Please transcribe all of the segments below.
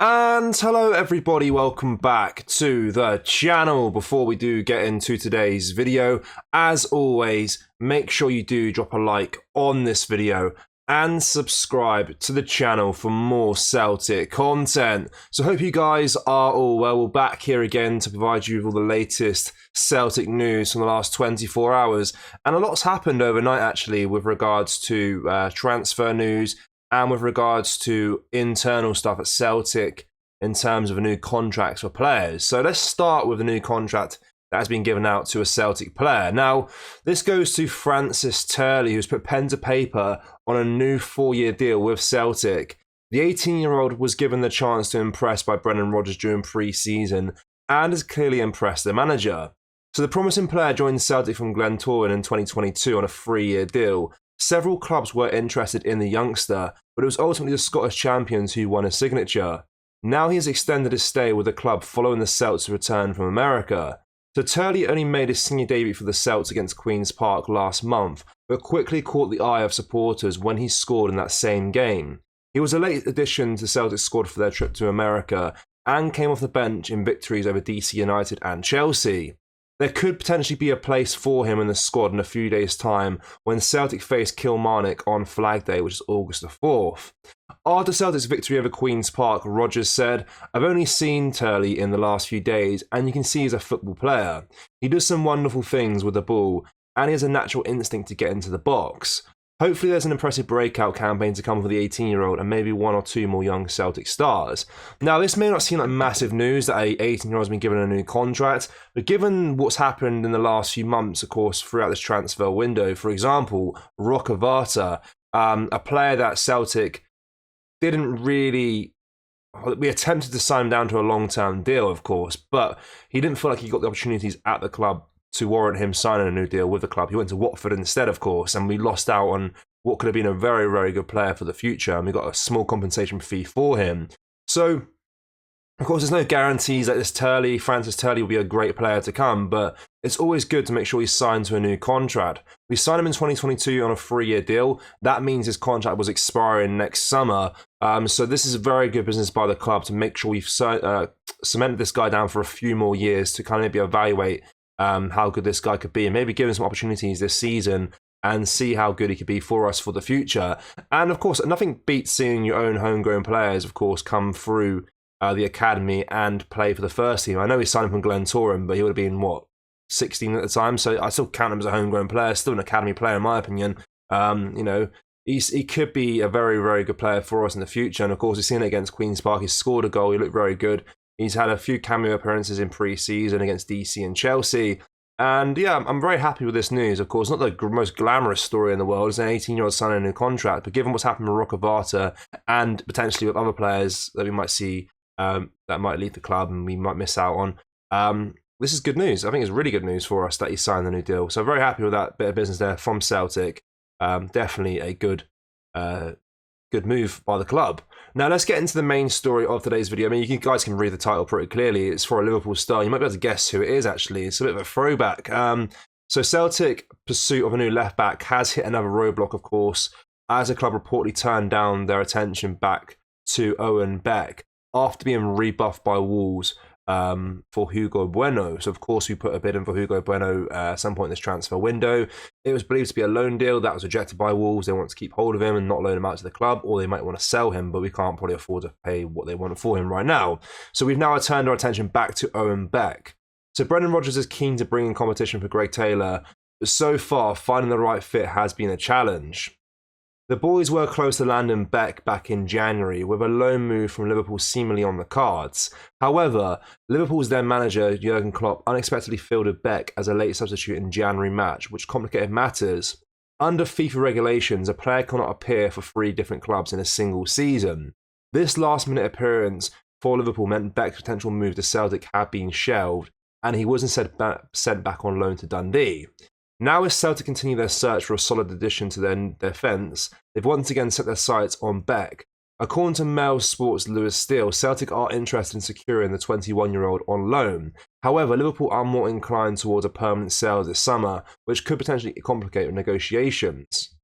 And hello everybody, welcome back to the channel. Before we do get into today's video, as always, make sure you do drop a like on this video and subscribe to the channel for more Celtic content. So hope you guys are all well. We're back here again to provide you with all the latest Celtic news from the last 24 hours. And a lot's happened overnight actually with regards to transfer news and with regards to internal stuff at Celtic in terms of a new contract for players. So let's start with the new contract that has been given out to a Celtic player. Now, this goes to Francis Turley, who's put pen to paper on a new 4-year deal with Celtic. The 18-year-old was given the chance to impress by Brendan Rodgers during pre-season and has clearly impressed the manager. So the promising player joined Celtic from Glentoran in 2022 on a 3-year deal. Several clubs were interested in the youngster, but it was ultimately the Scottish champions who won his signature. Now he has extended his stay with the club following the Celts' return from America. So Turley only made his senior debut for the Celts against Queen's Park last month, but quickly caught the eye of supporters when he scored in that same game. He was a late addition to Celtic's squad for their trip to America and came off the bench in victories over DC United and Chelsea. There could potentially be a place for him in the squad in a few days' time when Celtic face Kilmarnock on Flag Day, which is August the 4th. After Celtic's victory over Queen's Park, Rodgers said, "I've only seen Turley in the last few days and you can see he's a football player. He does some wonderful things with the ball and he has a natural instinct to get into the box. Hopefully there's an impressive breakout campaign to come for the 18-year-old and maybe 1 or 2 more young Celtic stars." Now, this may not seem like massive news that a 18-year-old has been given a new contract, but given what's happened in the last few months, of course, throughout this transfer window, for example, Rockavata, a player that Celtic didn't really... We attempted to sign him down to a long-term deal, of course, but he didn't feel like he got the opportunities at the club to warrant him signing a new deal with the club. He went to Watford instead, of course, and we lost out on what could have been a very, very good player for the future, and we got a small compensation fee for him. So, of course, there's no guarantees that this Francis Turley, will be a great player to come, but it's always good to make sure he's signed to a new contract. We signed him in 2022 on a 3-year deal. That means his contract was expiring next summer. So this is a very good business by the club to make sure we've cemented this guy down for a few more years to kind of maybe evaluate how good this guy could be and maybe give him some opportunities this season and see how good he could be for us for the future. And of course, nothing beats seeing your own homegrown players, of course, come through the academy and play for the first team. I know he signed him from Glentoran, but he would have been, 16 at the time, so I still count him as a homegrown player, still an academy player in my opinion. He could be a very, very good player for us in the future, and of course, we've seen it against Queen's Park. He scored a goal, he looked very good. He's had a few cameo appearances in pre-season against DC and Chelsea. And yeah, I'm very happy with this news. Of course, not the most glamorous story in the world. It's an 18-year-old signing a new contract. But given what's happened with Rockavata and potentially with other players that we might see that might leave the club and we might miss out on, this is good news. I think it's really good news for us that he signed the new deal. So I'm very happy with that bit of business there from Celtic. Definitely a good move by the club. Now let's get into the main story of today's video. I mean, you guys can read the title pretty clearly. It's for a Liverpool star. You might be able to guess who it is, actually. It's a bit of a throwback. So Celtic pursuit of a new left-back has hit another roadblock, of course, as the club reportedly turned down their attention back to Owen Beck after being rebuffed by Wolves for Hugo Bueno. So of course we put a bid in for Hugo Bueno at some point in this transfer window. It was believed to be a loan deal that was rejected by Wolves. They want to keep hold of him and not loan him out to the club, or they might want to sell him, but we can't probably afford to pay what they want for him right now. So we've now turned our attention back to Owen Beck. So Brendan Rodgers is keen to bring in competition for Greg Taylor, but so far finding the right fit has been a challenge. The boys were close to landing Beck back in January, with a loan move from Liverpool seemingly on the cards. However, Liverpool's then manager, Jurgen Klopp, unexpectedly fielded Beck as a late substitute in January match, which complicated matters. Under FIFA regulations, a player cannot appear for 3 different clubs in a single season. This last-minute appearance for Liverpool meant Beck's potential move to Celtic had been shelved, and he was instead sent back on loan to Dundee. Now as Celtic continue their search for a solid addition to their defence, they've once again set their sights on Beck. According to Mail Sports' Lewis Steele, Celtic are interested in securing the 21-year-old on loan. However, Liverpool are more inclined towards a permanent sale this summer, which could potentially complicate negotiations.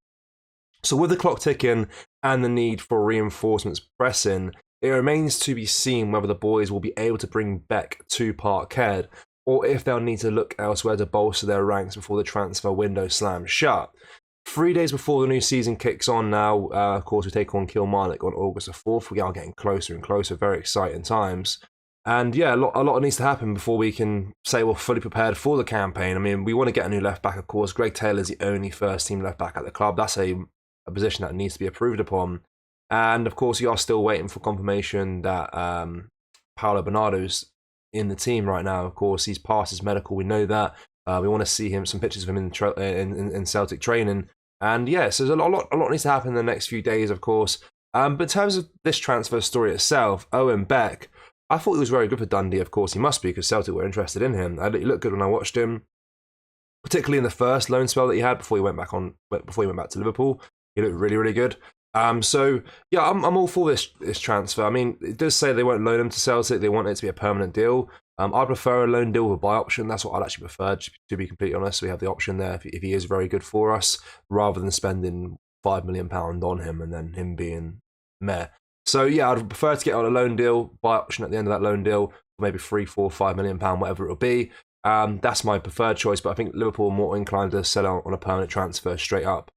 So with the clock ticking and the need for reinforcements pressing, It remains to be seen whether the boys will be able to bring Beck to Parkhead, or if they'll need to look elsewhere to bolster their ranks before the transfer window slams shut. 3 days before the new season kicks on now, of course, we take on Kilmarnock on August the 4th. We are getting closer and closer, very exciting times. And yeah, a lot needs to happen before we can say we're fully prepared for the campaign. I mean, we want to get a new left back, of course. Greg Taylor's the only first team left back at the club. That's a position that needs to be approved upon. And of course, we are still waiting for confirmation that Paolo Bernardo's in the team right now. Of course, he's passed his medical. We know that. We want to see some pictures of him in Celtic training. And yeah, so there's a lot needs to happen in the next few days, of course. But in terms of this transfer story itself, Owen Beck, I thought he was very good for Dundee. Of course, he must be, because Celtic were interested in him. He looked good when I watched him, particularly in the first loan spell that he had before he went back to Liverpool. He looked really, really good. So yeah, I'm all for this transfer. I mean, it does say they won't loan him to Celtic. They want it to be a permanent deal. I prefer a loan deal with a buy option. That's what I'd actually prefer, to be completely honest. We have the option there if he is very good for us, rather than spending £5 million on him and then him being meh. So yeah, I'd prefer to get on a loan deal, buy option at the end of that loan deal, maybe £3, £4, £5 million, whatever it'll be. That's my preferred choice, but I think Liverpool are more inclined to sell out on a permanent transfer straight up,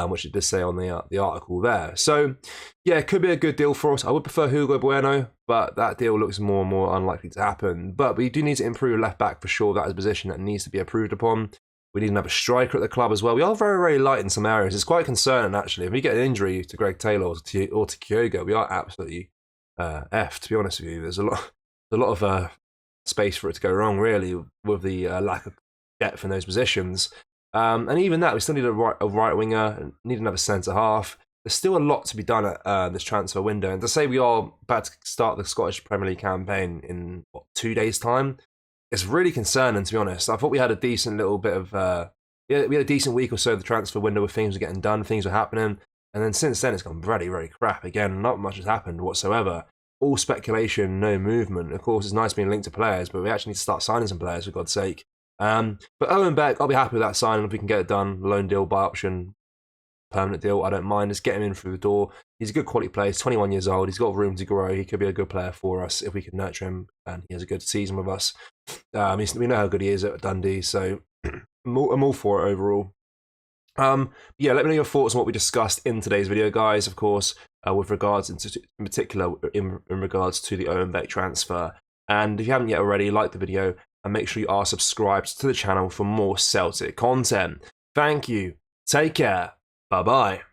which it does say on the article there. So yeah, it could be a good deal for us. I would prefer Hugo Bueno, but that deal looks more and more unlikely to happen. But we do need to improve left back for sure. That is a position that needs to be approved upon. We need another striker at the club as well. We are very, very light in some areas. It's quite concerning, actually. If we get an injury to Greg Taylor or to Kyogo, we are absolutely effed, to be honest with you. There's a lot of space for it to go wrong, really, with the lack of depth in those positions. And even that, we still need a right winger, need another centre-half. There's still a lot to be done at this transfer window. And to say we are about to start the Scottish Premier League campaign in, 2 days' time, it's really concerning, to be honest. I thought we had a decent little bit of... we had a decent week or so of the transfer window where things were getting done, things were happening. And then since then, it's gone very, very crap. Again, not much has happened whatsoever. All speculation, no movement. Of course, it's nice being linked to players, but we actually need to start signing some players, for God's sake. But Owen Beck, I'll be happy with that signing if we can get it done. Loan deal, buy option, permanent deal, I don't mind. Just get him in through the door. He's a good quality player. He's 21 years old. He's got room to grow. He could be a good player for us if we can nurture him, and he has a good season with us. We know how good he is at Dundee, so I'm all for it overall. Yeah, let me know your thoughts on what we discussed in today's video, guys. Of course, with regards in particular in regards to the Owen Beck transfer. And if you haven't yet already, like the video and make sure you are subscribed to the channel for more Celtic content. Thank you. Take care. Bye bye.